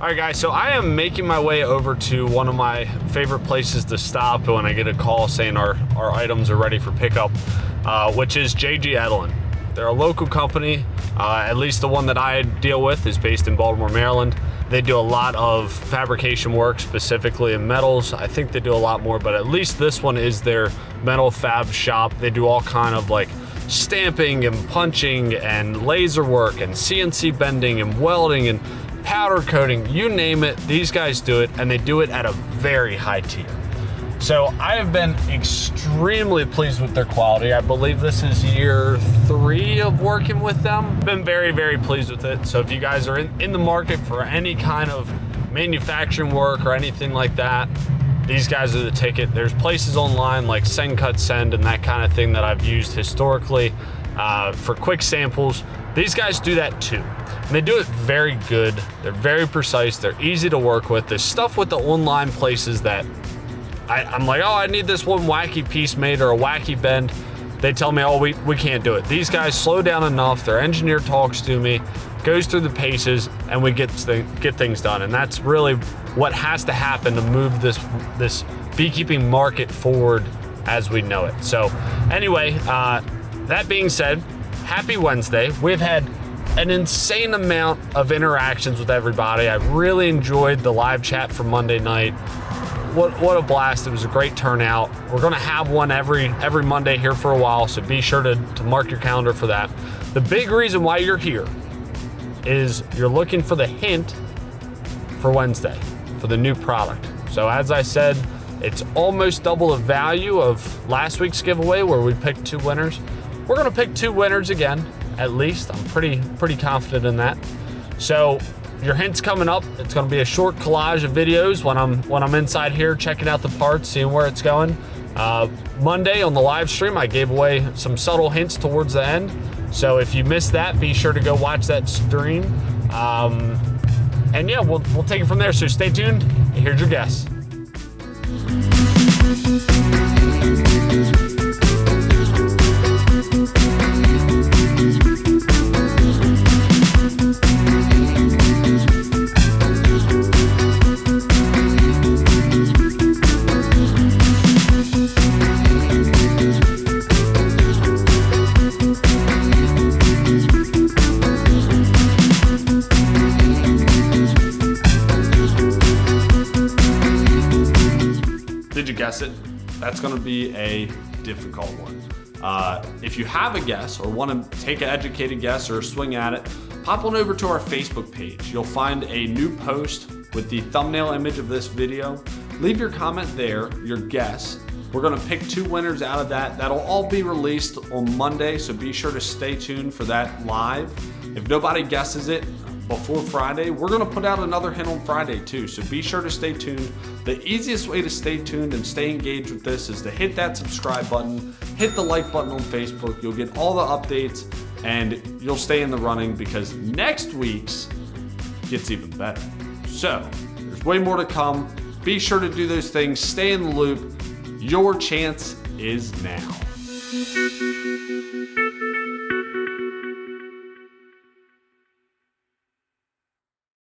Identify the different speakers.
Speaker 1: All right, guys, so I am making my way over to one of my favorite places to stop when I get a call saying our items are ready for pickup, which is J.G. Edelin. They're a local company, at least the one that I deal with is based in Baltimore, Maryland. They do a lot of fabrication work, specifically in metals. I think they do a lot more, but at least this one is their metal fab shop. They do all kind of like stamping and punching and laser work and CNC bending and welding and powder coating, you name it, these guys do it, and they do it at a very high tier. So I have been extremely pleased with their quality. I believe this is year 3 of working with them. Been very, very pleased with it. So if you guys are in the market for any kind of manufacturing work or anything like that, these guys are the ticket. There's places online like Send Cut Send and that kind of thing that I've used historically for quick samples. These guys do that too. And they do it very good. They're very precise. They're easy to work with. There's stuff with the online places that I'm like, oh, I need this one wacky piece made or a wacky bend. They tell me, oh, we can't do it. These guys slow down enough. Their engineer talks to me, goes through the paces, and we get things done. And that's really what has to happen to move this beekeeping market forward as we know it. So anyway, that being said, happy Wednesday. We've had an insane amount of interactions with everybody. I really enjoyed the live chat for Monday night. What a blast. It was a great turnout. We're gonna have one every Monday here for a while, so be sure to mark your calendar for that. The big reason why you're here is you're looking for the hint for Wednesday, for the new product. So as I said, it's almost double the value of last week's giveaway where we picked 2 winners. We're gonna pick 2 winners again, at least. I'm pretty confident in that. So your hint's coming up. It's gonna be a short collage of videos when I'm inside here checking out the parts, seeing where it's going. Monday on the live stream, I gave away some subtle hints towards the end. So if you missed that, be sure to go watch that stream. And yeah, we'll take it from there. So stay tuned. Here's your guess. Did you guess it? That's gonna be a difficult one. If you have a guess or wanna take an educated guess or swing at it, pop on over to our Facebook page. You'll find a new post with the thumbnail image of this video. Leave your comment there, your guess. We're gonna pick 2 winners out of that. That'll all be released on Monday, so be sure to stay tuned for that live. If nobody guesses it before Friday, we're gonna put out another hint on Friday too, so be sure to stay tuned. The easiest way to stay tuned and stay engaged with this is to hit that subscribe button, hit the like button on Facebook. You'll get all the updates and you'll stay in the running because next week's gets even better. So there's way more to come. Be sure to do those things, stay in the loop. Your chance is now.